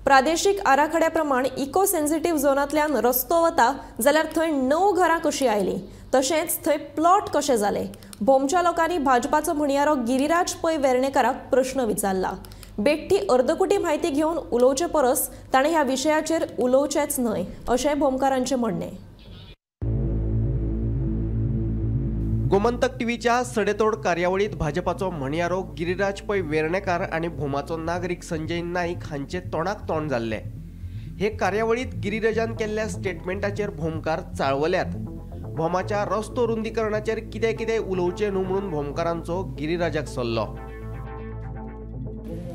प्रादेशिक आराखड्याप्रमाण eco sensitive झोनांतल्यान रस्तो वता जाल्यार थंय 9 घरां कशी आयली, तशेंच थंय प्लॉट कशे जाले। भोमच्या लोकांनी भाजपाचो म्हणयारो गिरिराज पै वेर्णेकाराक प्रश्न विचारला। बेट्टी अर्दकुटी म्हायती घेवन उलोवचे परस ताणें ह्या विशयाचेर उलोवचेच न्हय अशें भोमकारांचें म्हणणें। गोमंतक टीव्हीच्या सडेतोड कार्यावळीत भाजपाचो म्हणयारो गिरिराज पै वेर्णेकार आणि भोमाचो नागरीक संजय नाईक हांचे तोंडाक तोंड जाल्ले। हे कार्यावळीत गिरिराजान केल्ल्या स्टेटमेंटाचेर भोमकार चाळवल्यात। भोमाच्या रस्तो रुंदीकरणाचेर कितें उलोवचें न्हू म्हणून भोमकारांचो गिरिराजाक सल्लो।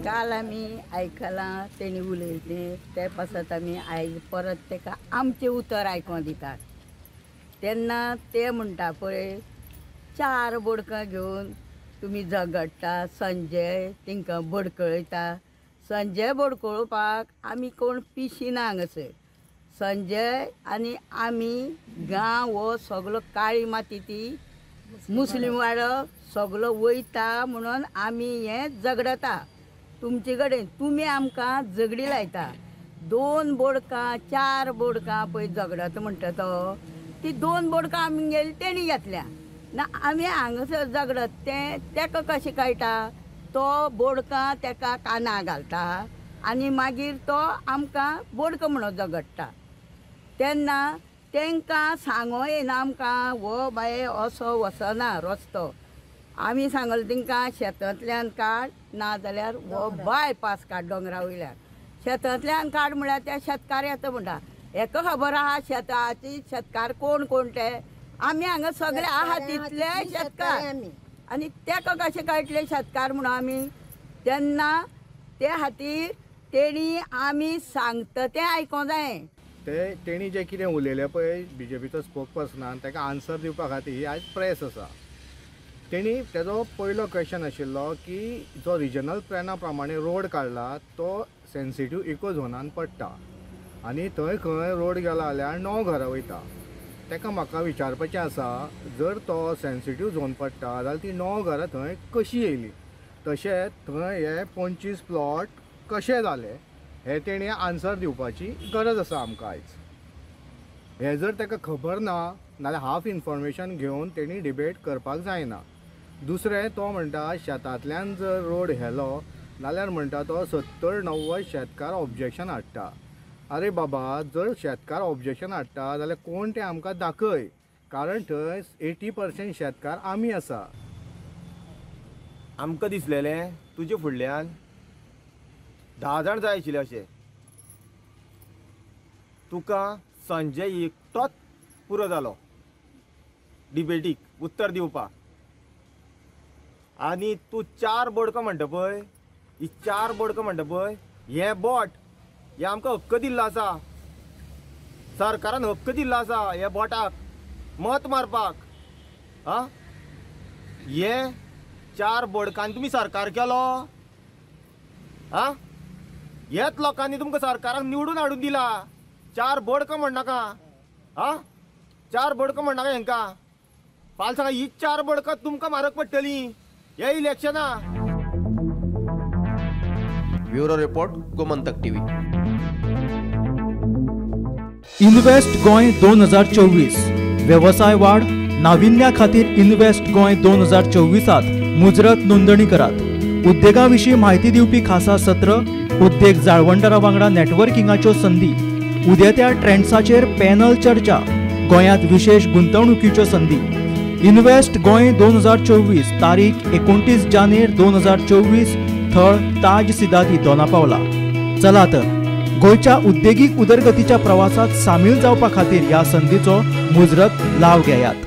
काल आमी आयकलां तेणी उलयलें ते पासत आमी आयज परत तेका आमचें उतर आयकों दितात। तेन्ना ते म्हणटा पळय 4 बोडकां घेवन तुमी झगडटा, संजय तिंका बडकळयता। संजय बडकळोवपाक आमी कोण पिशी ना हांगासर। संजय आनी आमी गांव हो सगलो काळी माती ती मुस्लीम वाडो सगलो वयता म्हणून आमी हें झगडता। तुमचे कडेन तुमी आमकां झगडी लायता। 2 बोडकां 4 बोडकां पळय झगडत म्हणटा तो, ती 2 बोडकां आमी गेली तेणी घेतल्या ना, आमी हांगासर झगडत तेका कशें कळटा। तो बोडकां तेका काना घालता आनी मागीर तो आमकां बोडकां म्हणून झगडटा। तेन्ना तांकां सांगो येना आमकां हो बाये असो वचना रस्तो। आमी सांगलें तांकां शेतांतल्यान काड ना जाल्यार हो बायपास काड दोंगरा वयल्यान। शेतांतल्यान काड म्हळ्यार त्या शेतकार येता म्हणटा। हेका खबर आहा शेताची शेतकार कोण कोण ते? आमी हांगा सगळे आहा तितले शेतकार आनी तेका कशें कळटले शेतकार म्हणून आमी। तेन्ना ते खातीर तेणी आमी सांगता तें आयकों जाय। तेणी जे कितें उलयलें पळय बीजेपीचो स्पोकपर्सनान ताका आन्सर दिवपा खातीर ही आयज प्रेस आसा। तेणी तेजो पयलो क्वेश्चन आशिल्लो की जो रिजनल प्लॅना प्रमाणे रोड काडला तो सेन्सिटीव इको झोनान पडटा आनी थंय खंय रोड गेला जाल्यार 9 घरां वयता। ताका म्हाका विचारपाचें आसा, जर तो सेन्सिटीव झोन पडटा जाल्यार ती 9 घरां थंय कशी येयली, तशेंच थंय हे 25 प्लॉट कशे जाले हे तेणी आन्सर दिवपाची गरज आसा आमकां आयज। हे जर ताका खबर ना नाल्यार हाफ इन्फॉर्मेशन घेवन तेणी डिबेट करपाक जायना। दुसरें तो म्हणटा शेतांतल्यान जर रोड हेलो नाल्यार म्हणटा तो 70-90 शेतकार ऑब्जेक्शन हाडटा। अरे बाबा, जर शेतकार ऑब्जेक्शन हाडटा जाल्यार कोण ते आमकां दाखय, कारण थंय 80% शेतकार आमी आसा। आमकां दिसलेलें तुजे फुडल्यान 10 जाण जाय आशिल्ले अशें। तुका संजय एकटोच पुरो जालो डिबेटीक उत्तर दिवपाक, आनी तूं 4 बोडकां म्हणटा पळय, ही 4 बोडकां म्हणटा पळय, हे बोट हे आमकां हक्क दिल्लो आसा। सरकारान हक्क दिल्लो आसा हे बोटाक मत मारपाक। हे 4 बोडकांनी तुमी सरकार केलो। हेच लोकांनी तुमकां सरकाराक निवडून हाडून दिला। 4 बोडकां म्हणनाका। 4 बोडकां म्हणनाका हेंकां। फाल्यां सांगा ही 4 बोडकां तुमकां म्हारग पडटलीं हे इलेक्शना। Bureau report, Gomantak TV. Invest Goem 2024 व्यवसाय वाढ नाविन्या खातीर इन्व्हेस्ट गोंय 2024 मुजरत नोंदणी करात। उद्देगाविशीं म्हायती दिवपी खासा सत्र, उद्देग जाळवणदारां वांगडा नेटवर्किंगाच्यो संदी, उदेत्या ट्रेंड्साचेर पॅनल चर्चा, गोंयांत विशेष गुंतवणुकीच्यो संदी। इन्व्हेस्ट गोंय 2024 तारीख 29 जानेर 2024, थळ ताज सिदाती दोनापावला। चला तर गोंयच्या उद्देगीक उदरगतीच्या प्रवासात सामील जावपा खातीर ह्या संदीचो मुजरत लाव घेयात।